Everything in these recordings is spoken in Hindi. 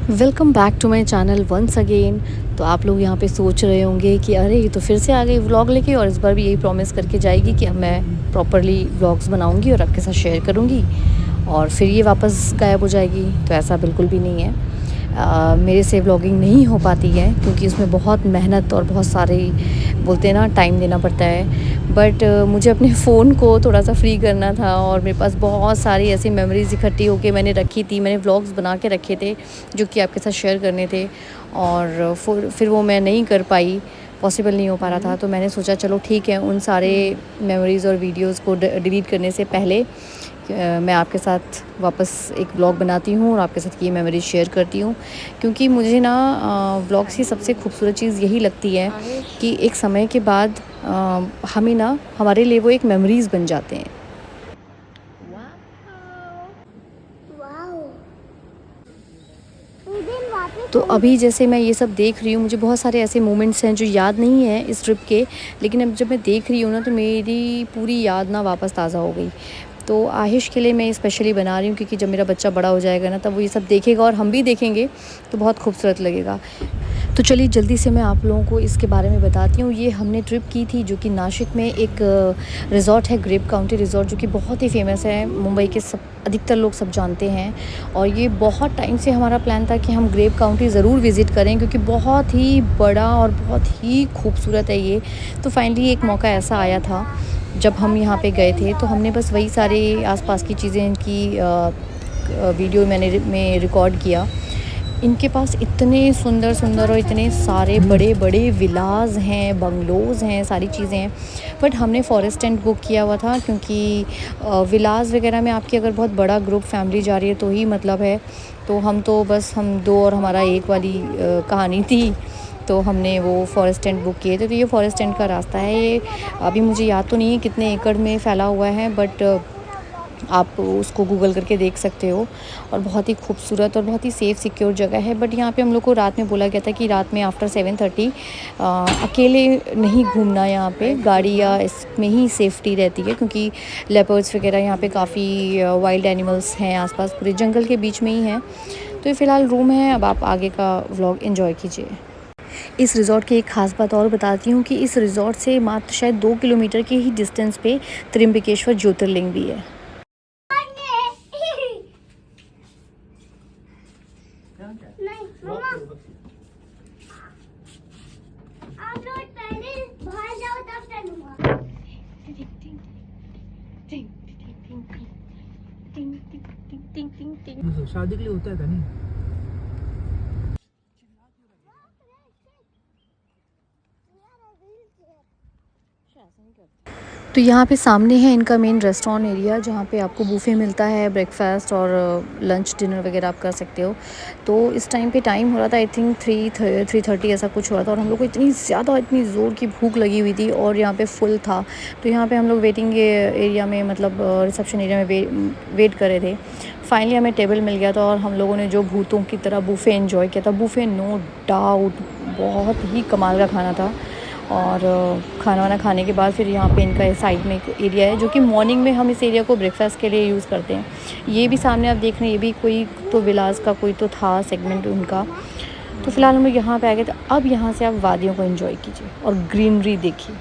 Welcome back to my channel once again. तो आप लोग यहाँ पे सोच रहे होंगे कि अरे ये तो फिर से आ गई व्लॉग लेके, और इस बार भी यही प्रॉमिस करके जाएगी कि अब मैं प्रॉपरली व्लॉग्स बनाऊँगी और आपके साथ शेयर करूँगी और फिर ये वापस गायब हो जाएगी। तो ऐसा बिल्कुल भी नहीं है। मेरे से व्लॉगिंग नहीं हो पाती है क्योंकि उसमें बहुत मेहनत और बहुत सारे बोलते हैं ना टाइम देना पड़ता है। बट मुझे अपने फ़ोन को थोड़ा सा फ्री करना था और मेरे पास बहुत सारी ऐसी मेमोरीज़ इकट्ठी होके मैंने रखी थी। मैंने व्लॉग्स बना के रखे थे जो कि आपके साथ शेयर करने थे, और फिर वो मैं नहीं कर पाई, पॉसिबल नहीं हो पा रहा था। तो मैंने सोचा चलो ठीक है, उन सारे मेमोरीज़ और वीडियोज़ को डिलीट करने से पहले मैं आपके साथ वापस एक व्लॉग बनाती हूँ और आपके साथ ये मेमोरीज शेयर करती हूँ। क्योंकि मुझे ना व्लॉग्स की सबसे खूबसूरत चीज़ यही लगती है कि एक समय के बाद हमें ना हमारे लिए वो एक मेमोरीज़ बन जाते हैं। तो अभी जैसे मैं ये सब देख रही हूँ, मुझे बहुत सारे ऐसे मोमेंट्स हैं जो याद नहीं है इस ट्रिप के, लेकिन अब जब मैं देख रही हूँ ना तो मेरी पूरी याद ना वापस ताज़ा हो गई। तो आहिश के लिए मैं स्पेशली बना रही हूँ क्योंकि जब मेरा बच्चा बड़ा हो जाएगा ना तब वो ये सब देखेगा और हम भी देखेंगे तो बहुत खूबसूरत लगेगा। तो चलिए जल्दी से मैं आप लोगों को इसके बारे में बताती हूँ। ये हमने ट्रिप की थी जो कि नासिक में एक रिज़ॉर्ट है, ग्रेप काउंटी रिज़ॉर्ट, जो कि बहुत ही फेमस है, मुंबई के सब अधिकतर लोग सब जानते हैं। और ये बहुत टाइम से हमारा प्लान था कि हम ग्रेप काउंटी ज़रूर विज़िट करें क्योंकि बहुत ही बड़ा और बहुत ही खूबसूरत है ये। तो फाइनली एक मौका ऐसा आया था जब हम यहाँ पे गए थे, तो हमने बस वही सारे आसपास की चीज़ें की वीडियो में रिकॉर्ड किया। इनके पास इतने सुंदर सुंदर और इतने सारे बड़े बड़े विलाज हैं, बंगलोज़ हैं, सारी चीज़ें हैं। बट हमने फॉरेस्ट टेंट बुक किया हुआ था क्योंकि विलाज वगैरह में आपकी अगर बहुत बड़ा ग्रुप फैमिली जा रही है तो ही मतलब है। तो हम दो और हमारा एक वाली कहानी थी, तो हमने वो फॉरेस्ट टेंट बुक किए थे। तो ये फॉरेस्ट टेंट का रास्ता है। ये अभी मुझे याद तो नहीं है कितने एकड़ में फैला हुआ है, बट आप उसको गूगल करके देख सकते हो। और बहुत ही खूबसूरत और बहुत ही सेफ़ सिक्योर जगह है। बट यहाँ पे हम लोग को रात में बोला गया था कि रात में आफ्टर 7:30 अकेले नहीं घूमना यहाँ पे, गाड़ी या इसमें ही सेफ्टी रहती है क्योंकि लेपर्ड्स वगैरह यहाँ पे काफ़ी वाइल्ड एनिमल्स हैं आसपास, पूरे जंगल के बीच में ही हैं। तो ये फ़िलहाल रूम है, अब आप आगे का व्लॉग एंजॉय कीजिए। इस रिज़ॉर्ट की एक ख़ास बात और बताती हूँ कि इस रिज़ॉर्ट से मात्र शायद 2 किलोमीटर के ही डिस्टेंस पे त्र्यंबकेश्वर ज्योतिर्लिंग भी है। नहीं मम्मा, आप लोग पहले बाहर जाओ तब चलूंगा। शादी के लिए होता है था नहीं। तो यहाँ पे सामने है इनका मेन रेस्टोरेंट एरिया जहाँ पे आपको बुफे मिलता है, ब्रेकफास्ट और लंच डिनर वगैरह आप कर सकते हो। तो इस टाइम पे टाइम हो रहा था आई थिंक 3:30 ऐसा कुछ हो रहा था, और हम लोग को इतनी ज़्यादा इतनी ज़ोर की भूख लगी हुई थी और यहाँ पे फुल था। तो यहाँ पे हम लोग वेटिंग एरिया में मतलब रिसेप्शन एरिया में वेट कर रहे थे। फाइनली हमें टेबल मिल गया था और हम लोगों ने जो भूतों की तरह बुफ़े एंजॉय किया था। बुफ़े नो डाउट बहुत ही कमाल का खाना था। और खाना वाना खाने के बाद फिर यहाँ पे इनका साइड में एक एरिया है जो कि मॉर्निंग में हम इस एरिया को ब्रेकफास्ट के लिए यूज़ करते हैं। ये भी सामने आप देख रहे हैं, ये भी कोई तो विलास का कोई तो था सेगमेंट उनका। तो फिलहाल हम लोग यहाँ पे आ गए, तो अब यहाँ से आप वादियों को एंजॉय कीजिए और ग्रीनरी देखिए।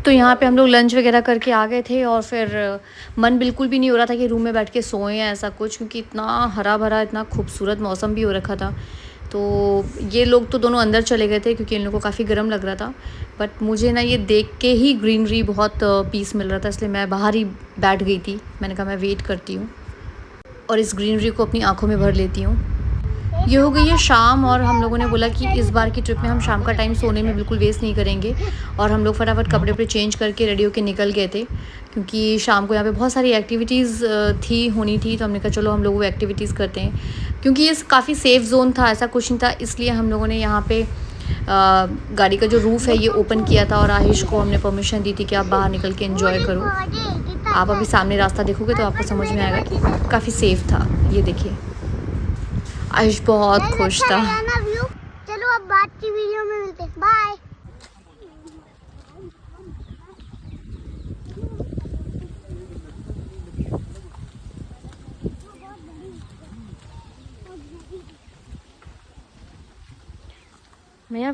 तो यहाँ पे हम लोग लंच वगैरह करके आ गए थे और फिर मन बिल्कुल भी नहीं हो रहा था कि रूम में बैठ के सोएं या ऐसा कुछ, क्योंकि इतना हरा भरा इतना खूबसूरत मौसम भी हो रखा था। तो ये लोग तो दोनों अंदर चले गए थे क्योंकि इन लोगों को काफ़ी गर्म लग रहा था। बट मुझे ना ये देख के ही ग्रीनरी बहुत पीस मिल रहा था, इसलिए मैं बाहर ही बैठ गई थी। मैंने कहा मैं वेट करती हूँ और इस ग्रीनरी को अपनी आँखों में भर लेती हूँ। ये हो गई है शाम और हम लोगों ने बोला कि इस बार की ट्रिप में हम शाम का टाइम सोने में बिल्कुल वेस्ट नहीं करेंगे और हम लोग फटाफट कपड़े पे चेंज करके रेडी होके निकल गए थे क्योंकि शाम को यहाँ पे बहुत सारी एक्टिविटीज़ होनी थी। तो हमने कहा चलो हम लोग वो एक्टिविटीज़ करते हैं क्योंकि ये काफ़ी सेफ़ जोन था, ऐसा कुछ नहीं था, इसलिए हम लोगों ने यहाँ पे गाड़ी का जो रूफ़ है ये ओपन किया था और आहिश को हमने परमिशन दी थी कि आप बाहर निकल के एंजॉय करो। आप अभी सामने रास्ता देखोगे तो आपको समझ में आएगा कि काफ़ी सेफ़ था। ये देखिए आयुष बहुत खुश था। चलो अब बाद की वीडियो में मिलते हैं, बाय। मैं यार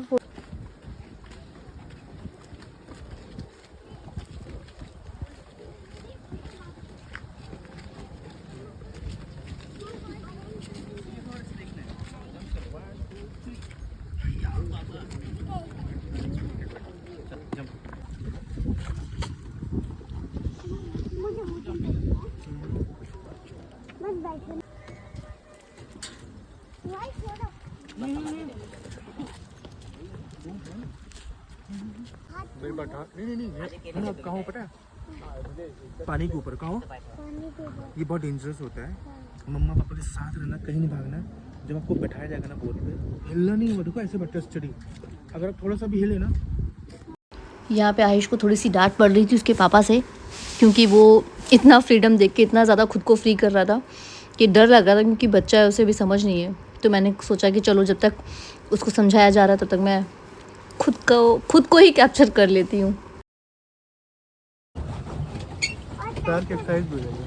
नहीं अब कहाँ हो पता है, पानी के ऊपर कहाँ हो, ये बहुत डेंजरस होता है। मम्मा पापा के साथ रहना, कहीं नहीं भागना। जब आपको बैठाया जाएगा ना बोट पे, हिलना नहीं होगा। देखो ऐसे बैठे स्टडी, अगर आप थोड़ा सा भी हिले ना। यहाँ पे आयुष को थोड़ी सी डांट पड़ रही थी उसके पापा से क्योंकि वो इतना फ्रीडम देख के इतना ज़्यादा खुद को फ्री कर रहा था कि डर लग रहा था क्योंकि बच्चा है, उसे भी समझ नहीं है। तो मैंने सोचा कि चलो जब तक उसको समझाया जा रहा है तब तक मैं खुद को ही कैप्चर कर लेती हूँ। पैर की एक्सरसाइज भी हो जाएगी।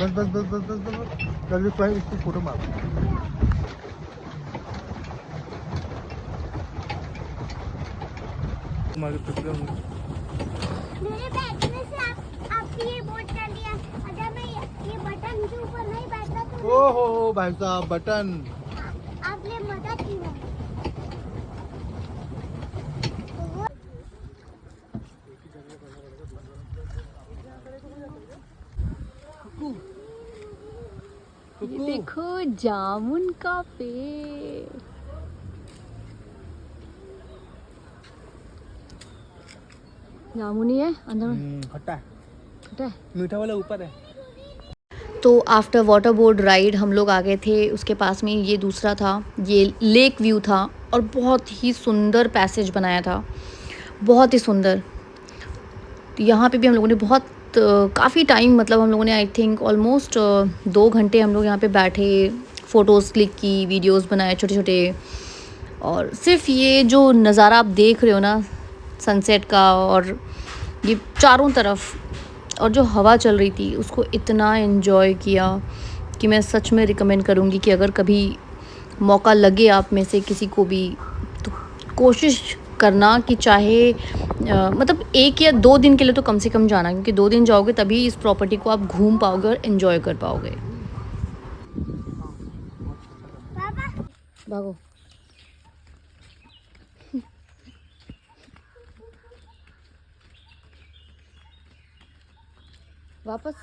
बस बस बस बस बस बस जल्दी फ्लाइट इसकी फोटो मार। मेरे बैठने से आपकी ये बोट चल दिया। अगर मैं ये बटन के ऊपर नहीं बैठता तो ओहो भाई साहब बटन, आपने मदद की है। ये देखो जामुन का पेड़। जामुन ही है अंदर, खट्टा है, खट्टा है, मीठा वाला ऊपर है। तो आफ्टर वाटर बोर्ड राइड हम लोग आ गए थे। उसके पास में ये दूसरा था, ये लेक व्यू था और बहुत ही सुंदर पैसेज बनाया था, बहुत ही सुंदर। यहाँ पे भी हम लोगों ने बहुत काफ़ी टाइम, मतलब हम लोगों ने आई थिंक ऑलमोस्ट 2 घंटे हम लोग यहाँ पे बैठे, फ़ोटोज़ क्लिक की, वीडियोस बनाए छोटे छोटे। और सिर्फ ये जो नज़ारा आप देख रहे हो ना सनसेट का, और ये चारों तरफ, और जो हवा चल रही थी उसको इतना एंजॉय किया कि मैं सच में रिकमेंड करूँगी कि अगर कभी मौका लगे आप में से किसी को भी तो कोशिश करना कि चाहे मतलब 1 या 2 दिन के लिए तो कम से कम जाना, क्योंकि 2 दिन जाओगे तभी इस प्रॉपर्टी को आप घूम पाओगे और एंजॉय कर पाओगे। भागो। वापस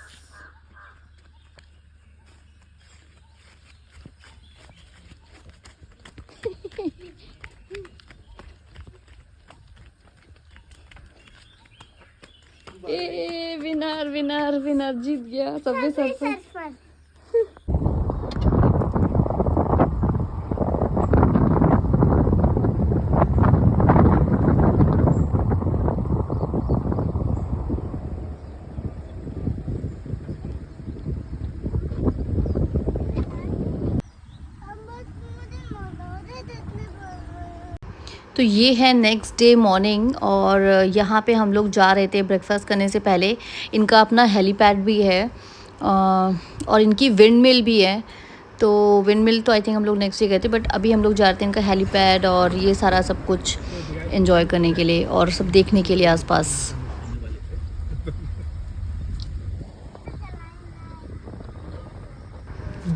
ए विनर विनर विनर जीत गया सबसे सबसे। तो ये है नेक्स्ट डे मॉर्निंग और यहाँ पे हम लोग जा रहे थे ब्रेकफास्ट करने से पहले। इनका अपना हेलीपैड भी है और इनकी विंड मिल भी है। तो विंड मिल तो आई थिंक हम लोग नेक्स्ट डे गए थे, बट अभी हम लोग जा रहे थे इनका हेलीपैड और ये सारा सब कुछ एंजॉय करने के लिए और सब देखने के लिए आसपास।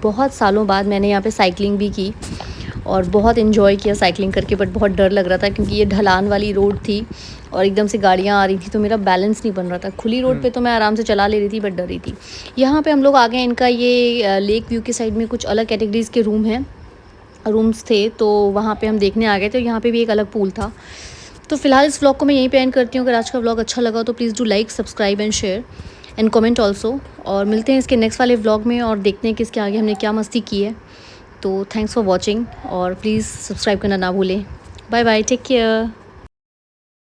बहुत सालों बाद मैंने यहाँ पे साइकिलिंग भी की और बहुत इन्जॉय किया साइकिलिंग करके, बट बहुत डर लग रहा था क्योंकि ये ढलान वाली रोड थी और एकदम से गाड़ियाँ आ रही थी, तो मेरा बैलेंस नहीं बन रहा था। खुली रोड पे तो मैं आराम से चला ले रही थी, बट डर रही थी। यहाँ पे हम लोग आ गए, इनका ये लेक व्यू के साइड में कुछ अलग कैटेगरीज़ के रूम्स थे, तो वहाँ पे हम देखने आ गए थे। यहाँ पे भी एक अलग पूल था। तो फिलहाल इस व्लॉग को मैं यहीं पे एंड करती हूँ। अगर आज का व्लॉग अच्छा लगा तो please do like, subscribe and share and comment also. और मिलते हैं इसके नेक्स्ट वाले व्लॉग में और देखते हैं कि इसके आगे हमने क्या मस्ती की है। तो थैंक्स फॉर वॉचिंग और प्लीज़ सब्सक्राइब करना ना भूलें। Bye bye, take care.